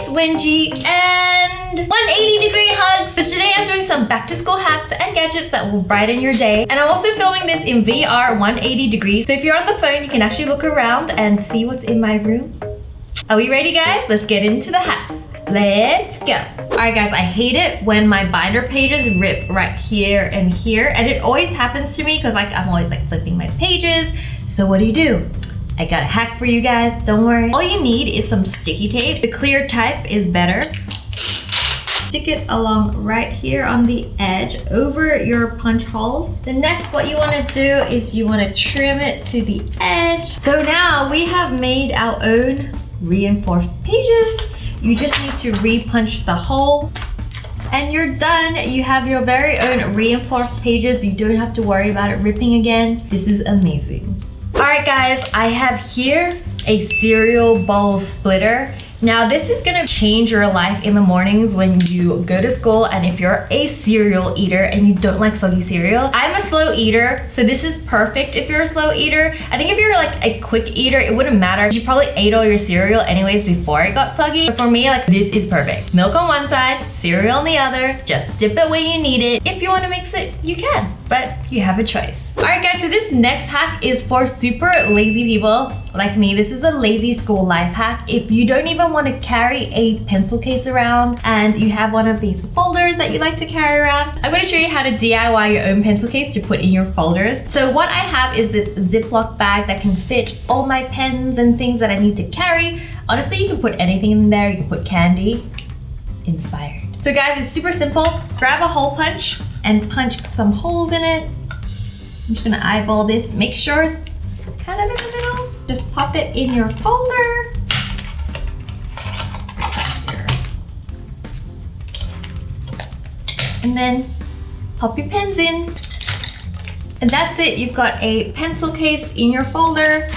it's Wengie and 180-degree hugs. So today I'm doing some back to school hacks and gadgets that will brighten your day. And I'm also filming this in VR 180 degrees. So if you're on the phone, you can actually look around and see what's in my room. Are we ready, guys? Let's get into the hacks. Let's go. Alright guys, I hate it when my binder pages rip right here and here, and it always happens to me because I'm always flipping my pages. So what do? I got a hack for you guys, don't worry. All you need is some sticky tape. The clear type is better. Stick it along right here on the edge over your punch holes. The next, what you want to do is you want to trim it to the edge. So now we have made our own reinforced pages. You just need to re-punch the hole and you're done. You have your very own reinforced pages. You don't have to worry about it ripping again. This is amazing. All right guys, I have here a cereal bowl splitter. Now this is gonna change your life in the mornings when you go to school, and if you're a cereal eater and you don't like soggy cereal. I'm a slow eater, so this is perfect if you're a slow eater. I think if you're a quick eater, it wouldn't matter. You probably ate all your cereal anyways before it got soggy. But for me, this is perfect. Milk on one side, cereal on the other. Just dip it when you need it. If you wanna mix it, you can, but you have a choice. All right guys, so this next hack is for super lazy people like me. This is a lazy school life hack. If you don't even want to carry a pencil case around and you have one of these folders that you like to carry around, I'm going to show you how to DIY your own pencil case to put in your folders. So what I have is this Ziploc bag that can fit all my pens and things that I need to carry. Honestly, you can put anything in there. You can put candy. Inspired. So guys, it's super simple. Grab a hole punch and punch some holes in it. I'm just gonna eyeball this. Make sure it's kind of in the middle. Just pop it in your folder. And then pop your pens in. And that's it. You've got a pencil case in your folder.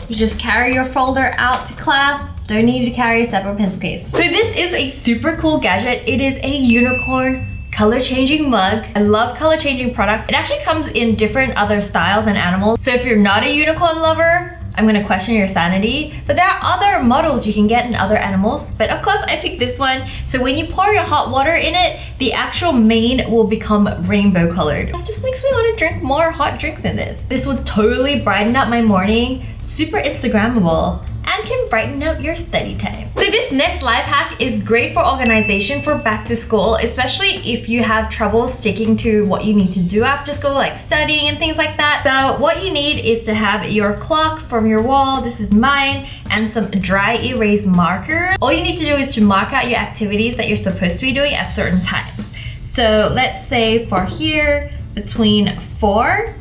You just carry your folder out to class. Don't need to carry a separate pencil case. So this is a super cool gadget. It is a unicorn color changing mug. I love color changing products. It actually comes in different other styles and animals. So if you're not a unicorn lover, I'm gonna question your sanity. But there are other models you can get in other animals. But of course I picked this one. So when you pour your hot water in it, the actual mane will become rainbow colored. It just makes me want to drink more hot drinks in this. This will totally brighten up my morning. Super Instagrammable. And can brighten up your study time. So this next life hack is great for organization for back to school, especially if you have trouble sticking to what you need to do after school, like studying and things like that. So what you need is to have your clock from your wall, this is mine, and some dry erase marker. All you need to do is to mark out your activities that you're supposed to be doing at certain times. So let's say for here, between 4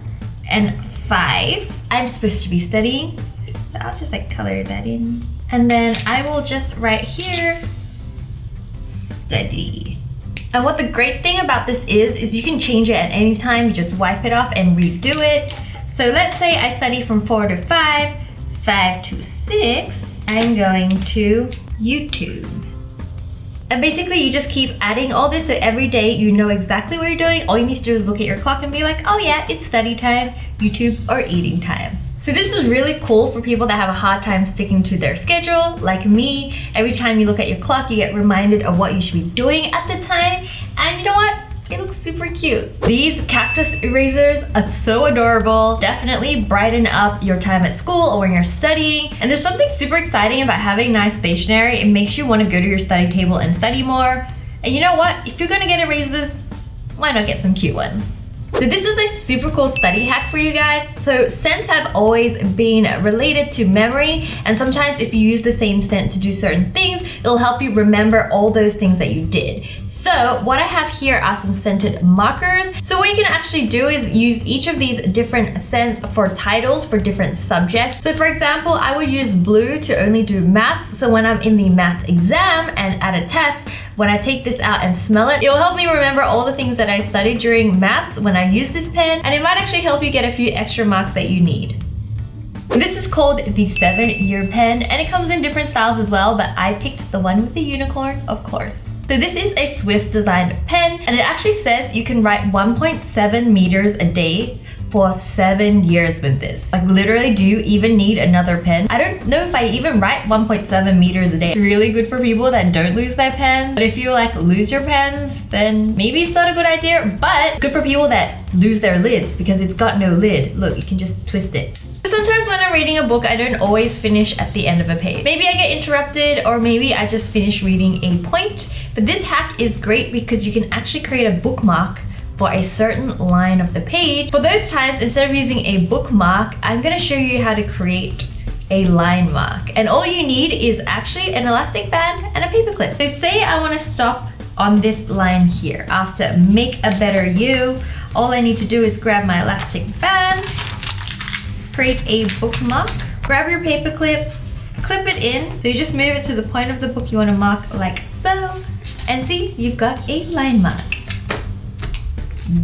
and 5, I'm supposed to be studying. So I'll just color that in. And then I will just write here, study. And what the great thing about this is you can change it at any time. You just wipe it off and redo it. So let's say I study from 4 to 5, 5 to 6, I'm going to YouTube. And basically you just keep adding all this, so every day you know exactly what you're doing. All you need to do is look at your clock and be like, oh yeah, it's study time, YouTube, or eating time. So this is really cool for people that have a hard time sticking to their schedule, like me. Every time you look at your clock, you get reminded of what you should be doing at the time. And you know what? It looks super cute. These cactus erasers are so adorable. Definitely brighten up your time at school or when you're studying. And there's something super exciting about having nice stationery. It makes you want to go to your study table and study more. And you know what? If you're gonna get erasers, why not get some cute ones? So this is a super cool study hack for you guys. So scents have always been related to memory, and sometimes if you use the same scent to do certain things, it'll help you remember all those things that you did. So what I have here are some scented markers. So what you can actually do is use each of these different scents for titles for different subjects. So for example, I would use blue to only do maths. So when I'm in the maths exam and at a test, when I take this out and smell it, it'll help me remember all the things that I studied during maths when I use this pen, and it might actually help you get a few extra marks that you need. This is called the 7-year pen, and it comes in different styles as well, but I picked the one with the unicorn, of course. So this is a Swiss designed pen, and it actually says you can write 1.7 meters a day for 7 years with this. Like literally, do you even need another pen? I don't know if I even write 1.7 meters a day. It's really good for people that don't lose their pens. But if you like lose your pens, then maybe it's not a good idea. But it's good for people that lose their lids because it's got no lid. Look, you can just twist it. Sometimes when I'm reading a book, I don't always finish at the end of a page. Maybe I get interrupted, or maybe I just finish reading a point. But this hack is great because you can actually create a bookmark for a certain line of the page. For those times, instead of using a bookmark, I'm gonna show you how to create a line mark. And all you need is actually an elastic band and a paper clip. So say I wanna stop on this line here. After make a better you, all I need to do is grab my elastic band, create a bookmark, grab your paper clip, clip it in. So you just move it to the point of the book you want to mark like so. And see, you've got a line mark.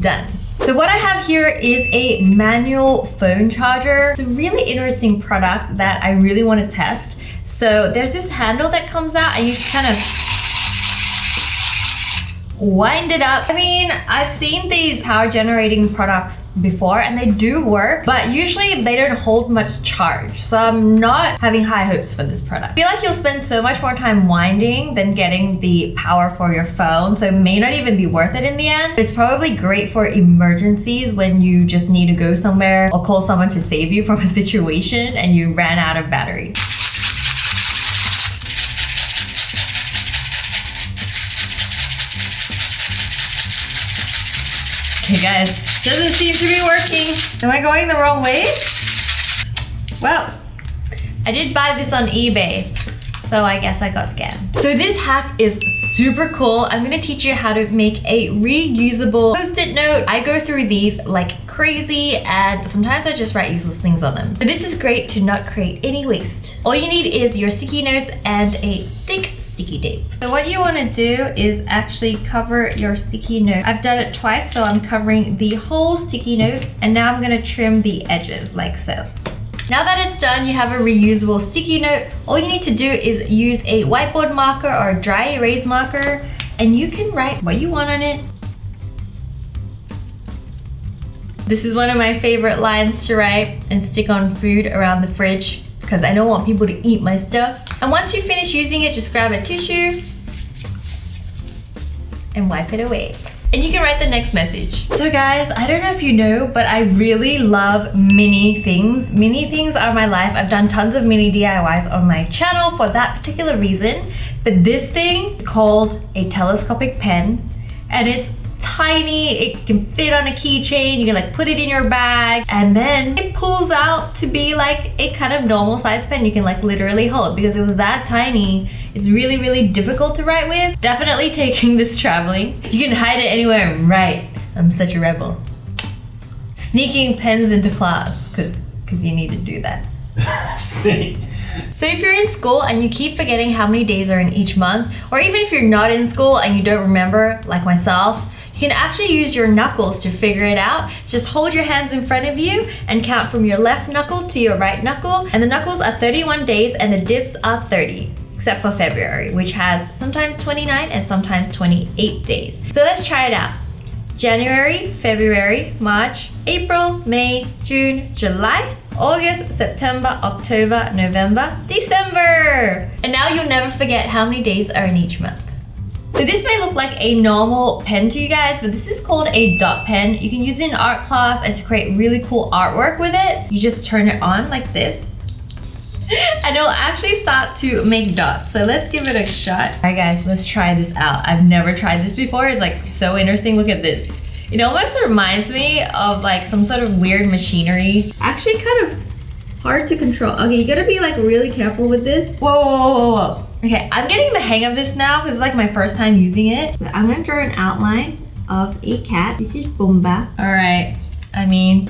Done. So what I have here is a manual phone charger. It's a really interesting product that I really want to test. So there's this handle that comes out and you just kind of wind it up. I mean, I've seen these power generating products before and they do work, but usually they don't hold much charge. So I'm not having high hopes for this product. I feel like you'll spend so much more time winding than getting the power for your phone. So it may not even be worth it in the end. It's probably great for emergencies when you just need to go somewhere or call someone to save you from a situation and you ran out of battery. Okay guys, doesn't seem to be working. Am I going the wrong way? Well, I did buy this on eBay, so I guess I got scammed. So this hack is super cool. I'm gonna teach you how to make a reusable Post-it note. I go through these like crazy and sometimes I just write useless things on them. So this is great to not create any waste. All you need is your sticky notes and a thick sticky tape. So what you want to do is actually cover your sticky note. I've done it twice, so I'm covering the whole sticky note, and now I'm going to trim the edges like so. Now that it's done, you have a reusable sticky note. All you need to do is use a whiteboard marker or a dry erase marker, and you can write what you want on it. This is one of my favorite lines to write and stick on food around the fridge because I don't want people to eat my stuff. And once you finish using it, just grab a tissue and wipe it away. And you can write the next message. So guys, I don't know if you know, but I really love mini things. Mini things are my life. I've done tons of mini DIYs on my channel for that particular reason. But this thing is called a telescopic pen, and it's tiny. It can fit on a keychain. You can like put it in your bag, and then it pulls out to be like a kind of normal size pen you can like literally hold. Because it was that tiny, it's really, really difficult to write with. Definitely taking this traveling. You can hide it anywhere and write. I'm such a rebel. Sneaking pens into class, because you need to do that. So if you're in school and you keep forgetting how many days are in each month, or even if you're not in school and you don't remember, like myself, you can actually use your knuckles to figure it out. Just hold your hands in front of you and count from your left knuckle to your right knuckle. And the knuckles are 31 days and the dips are 30, except for February, which has sometimes 29 and sometimes 28 days. So let's try it out. January, February, March, April, May, June, July, August, September, October, November, December. And now you'll never forget how many days are in each month. So this may look like a normal pen to you guys, but this is called a dot pen. You can use it in art class and to create really cool artwork with it. You just turn it on like this and it'll actually start to make dots. So let's give it a shot. All right guys, let's try this out. I've never tried this before. It's like so interesting. Look at this. It almost reminds me of like some sort of weird machinery. Actually kind of hard to control. Okay, you gotta be like really careful with this. Whoa, whoa, whoa, whoa, whoa. Okay, I'm getting the hang of this now because it's like my first time using it. So I'm gonna draw an outline of a cat. This is Bumba. All right, I mean,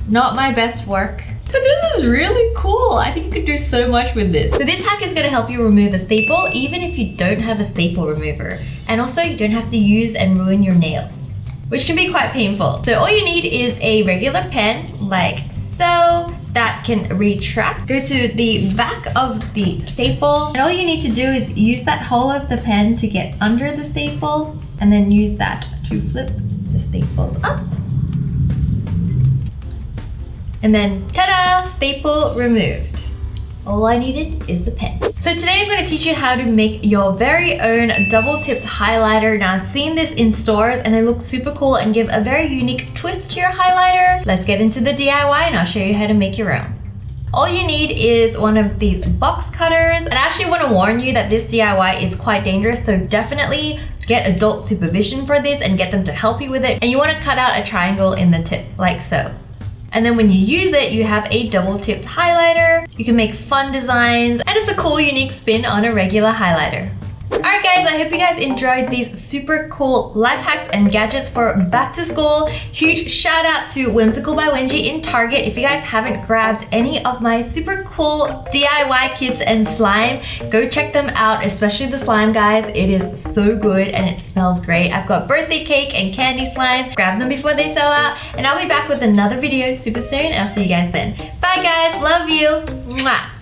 not my best work, but this is really cool. I think you could do so much with this. So this hack is gonna help you remove a staple even if you don't have a staple remover. And also you don't have to use and ruin your nails, which can be quite painful. So all you need is a regular pen like so, that can retract. Go to the back of the staple, and all you need to do is use that hole of the pen to get under the staple, and then use that to flip the staples up. And then ta-da! Staple removed. All I needed is the pen. So today I'm going to teach you how to make your very own double-tipped highlighter. Now I've seen this in stores and they look super cool and give a very unique twist to your highlighter. Let's get into the DIY and I'll show you how to make your own. All you need is one of these box cutters. And I actually want to warn you that this DIY is quite dangerous, so definitely get adult supervision for this and get them to help you with it. And you want to cut out a triangle in the tip, like so. And then when you use it, you have a double-tipped highlighter. You can make fun designs, and it's a cool, unique spin on a regular highlighter. Alright guys, I hope you guys enjoyed these super cool life hacks and gadgets for back to school. Huge shout out to Whimsical by Wengie in Target. If you guys haven't grabbed any of my super cool DIY kits and slime, go check them out, especially the slime guys. It is so good and it smells great. I've got birthday cake and candy slime. Grab them before they sell out, and I'll be back with another video super soon. I'll see you guys then. Bye guys, love you. Mwah.